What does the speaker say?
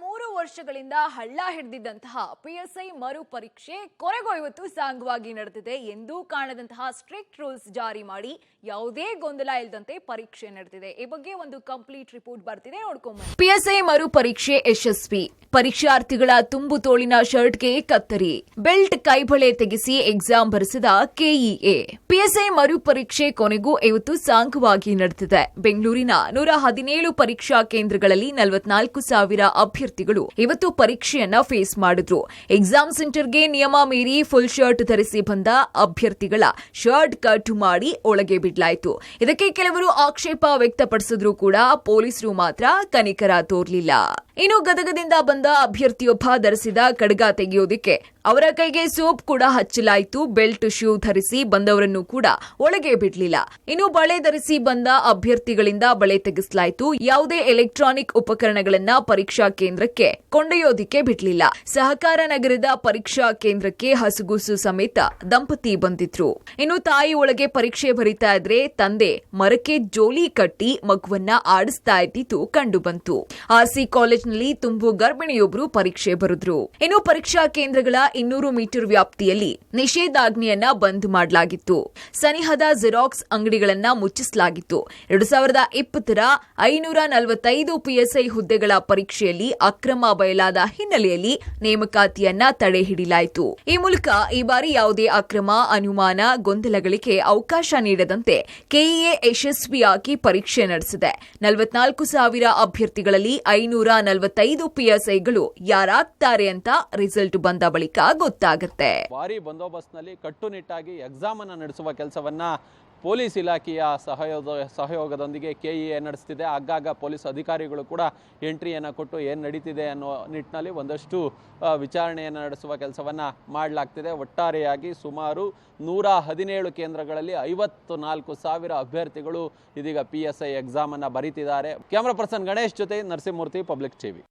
3 ವರ್ಷಗಳಿಂದ ಹಳ್ಳ ಹಿಡಿದಿದ್ದಂತಹ ಪಿಎಸ್ಐ ಮರು ಪರೀಕ್ಷೆ ಕೊನೆಗೂ ಇವತ್ತು ಸಾಂಗವಾಗಿ ನಡೆದಿದೆ. ಎಂದೂ ಕಾಣದಂತಹ ಸ್ಟ್ರಿಕ್ಟ್ ರೂಲ್ಸ್ ಜಾರಿ ಮಾಡಿ ಯಾವುದೇ ಗೊಂದಲ ಇಲ್ಲದಂತೆ ಪರೀಕ್ಷೆ ನಡೆದಿದೆ. ಈ ಬಗ್ಗೆ ಒಂದು ಕಂಪ್ಲೀಟ್ ರಿಪೋರ್ಟ್ ಬರ್ತಿದೆ, ನೋಡ್ಕೊಂಬನ್ನಿ. ಪಿಎಸ್ಐ ಮರು ಪರೀಕ್ಷೆ ಯಶಸ್ವಿ. ಪರೀಕ್ಷಾರ್ಥಿಗಳ ತುಂಬು ತೋಳಿನ ಶರ್ಟ್ಗೆ ಕತ್ತರಿ, ಬೆಲ್ಟ್ ಕೈಬಳೆ ತೆಗೆಸಿ ಎಕ್ಸಾಮ್ ಬರೆಸಿದ ಕೆಇಎ. ಪಿಎಸ್ಐ ಮರು ಪರೀಕ್ಷೆ ಕೊನೆಗೂ ಇವತ್ತು ಸಾಂಗವಾಗಿ ನಡೆದಿದೆ. ಬೆಂಗಳೂರಿನ 117 ಪರೀಕ್ಷಾ ಕೇಂದ್ರಗಳಲ್ಲಿ 44,000 ಅಭ್ಯರ್ಥಿಗಳು ಇವತ್ತು ಪರೀಕ್ಷೆಯನ್ನ ಫೇಸ್ ಮಾಡಿದ್ರು. ಎಕ್ಸಾಮ್ ಸೆಂಟರ್ಗೆ ನಿಯಮ ಮೀರಿ ಫುಲ್ ಶರ್ಟ್ ಧರಿಸಿ ಬಂದ ಅಭ್ಯರ್ಥಿಗಳ ಶರ್ಟ್ ಕಟ್ ಮಾಡಿ ಒಳಗೆ ಬಿಡಲಾಯಿತು. ಇದಕ್ಕೆ ಕೆಲವರು ಆಕ್ಷೇಪ ವ್ಯಕ್ತಪಡಿಸಿದ್ರು ಕೂಡ ಪೊಲೀಸರು ಮಾತ್ರ ಕನಿಕರ ತೋರಲಿಲ್ಲ. ಇನ್ನು ಗದಗದಿಂದ ಬಂದ ಅಭ್ಯರ್ಥಿಯೊಬ್ಬ ಧರಿಸಿದ ಕಡಗ ತೆಗೆಯೋದಕ್ಕೆ ಅವರ ಕೈಗೆ ಸೋಪ್ ಕೂಡ ಹಚ್ಚಲಾಯಿತು. ಬೆಲ್ಟ್ ಶೂ ಧರಿಸಿ ಬಂದವರನ್ನು ಕೂಡ ಒಳಗೆ ಬಿಡಲಿಲ್ಲ. ಇನ್ನು ಬಳೆ ಧರಿಸಿ ಬಂದ ಅಭ್ಯರ್ಥಿಗಳಿಂದ ಬಳೆ ತೆಗೆಸಲಾಯಿತು. ಯಾವುದೇ ಎಲೆಕ್ಟ್ರಾನಿಕ್ ಉಪಕರಣಗಳನ್ನ ಪರೀಕ್ಷಾ ಕೇಂದ್ರಕ್ಕೆ ಕೊಂಡೊಯ್ಯೋದಿಕ್ಕೆ ಬಿಡಲಿಲ್ಲ. ಸಹಕಾರ ನಗರದ ಪರೀಕ್ಷಾ ಕೇಂದ್ರಕ್ಕೆ ಹಸುಗೂಸು ಸಮೇತ ದಂಪತಿ ಬಂದಿದ್ರು. ಇನ್ನು ತಾಯಿ ಒಳಗೆ ಪರೀಕ್ಷೆ ಬರೀತಾ ಇದ್ರೆ ತಂದೆ ಮರಕ್ಕೆ ಜೋಲಿ ಕಟ್ಟಿ ಮಗುವನ್ನ ಆಡಿಸ್ತಾ ಇದ್ದಿದ್ದು ಕಂಡು ಬಂತು. ಆರ್ಸಿ ಕಾಲೇಜಿನಲ್ಲಿ ತುಂಬು ಗರ್ಭಿಣಿಯೊಬ್ಬರು ಪರೀಕ್ಷೆ ಬರೆದ್ರು. ಇನ್ನು ಪರೀಕ್ಷಾ ಕೇಂದ್ರಗಳ 200 ಮೀಟರ್ ವ್ಯಾಪ್ತಿಯಲ್ಲಿ ನಿಷೇಧಾಜ್ಞೆಯನ್ನ ಬಂದ್ ಮಾಡಲಾಗಿತ್ತು. ಸನಿಹದ ಜೆರಾಕ್ಸ್ ಅಂಗಡಿಗಳನ್ನ ಮುಚ್ಚಿಸಲಾಗಿತ್ತು. 2020ರ 545 ಪಿಎಸ್ಐ ಹುದ್ದೆಗಳ ಪರೀಕ್ಷೆಯಲ್ಲಿ ಅಕ್ರಮ ಬಯಲಾದ ಹಿನ್ನೆಲೆಯಲ್ಲಿ ನೇಮಕಾತಿಯನ್ನ ತಡೆ ಹಿಡಿಯಲಾಯಿತು. ಈ ಮೂಲಕ ಈ ಬಾರಿ ಯಾವುದೇ ಅಕ್ರಮ, ಅನುಮಾನ, ಗೊಂದಲಗಳಿಗೆ ಅವಕಾಶ ನೀಡದಂತೆ ಕೆಇಎ ಯಶಸ್ವಿಯಾಗಿ ಪರೀಕ್ಷೆ ನಡೆಸಿದೆ. 44,000 ಅಭ್ಯರ್ಥಿಗಳಲ್ಲಿ 545 ಪಿಎಸ್ಐಗಳು ಯಾರಾಗ್ತಾರೆ ಅಂತ ರಿಸಲ್ಟ್ ಬಂದ ಬಳಿಕ ಗೊತ್ತಾಗುತ್ತೆ. ಭಾರಿ ಬಂದೋಬಸ್ತ್ನಲ್ಲಿ ಕಟ್ಟುನಿಟ್ಟಾಗಿ ಎಕ್ಸಾಮ್ ಅನ್ನು ನಡೆಸುವ ಕೆಲಸವನ್ನ ಪೊಲೀಸ್ ಇಲಾಖೆಯ ಸಹಯೋಗದೊಂದಿಗೆ ಕೆಇಎ ನಡೆಸ್ತಿದೆ. ಆಗಾಗ ಪೊಲೀಸ್ ಅಧಿಕಾರಿಗಳು ಕೂಡ ಎಂಟ್ರಿಯನ್ನು ಕೊಟ್ಟು ಏನು ನಡೀತಿದೆ ಅನ್ನೋ ನಿಟ್ಟಿನಲ್ಲಿ ಒಂದಷ್ಟು ವಿಚಾರಣೆಯನ್ನು ನಡೆಸುವ ಕೆಲಸವನ್ನು ಮಾಡಲಾಗ್ತಿದೆ. ಒಟ್ಟಾರೆಯಾಗಿ ಸುಮಾರು 117 ಕೇಂದ್ರಗಳಲ್ಲಿ 54,000 ಅಭ್ಯರ್ಥಿಗಳು ಇದೀಗ PSI ಎಕ್ಸಾಮನ್ನು ಬರೀತಿದ್ದಾರೆ. ಕ್ಯಾಮ್ರಾ ಪರ್ಸನ್ ಗಣೇಶ್ ಜೊತೆ ನರಸಿಂಹಮೂರ್ತಿ, ಪಬ್ಲಿಕ್ ಟಿವಿ.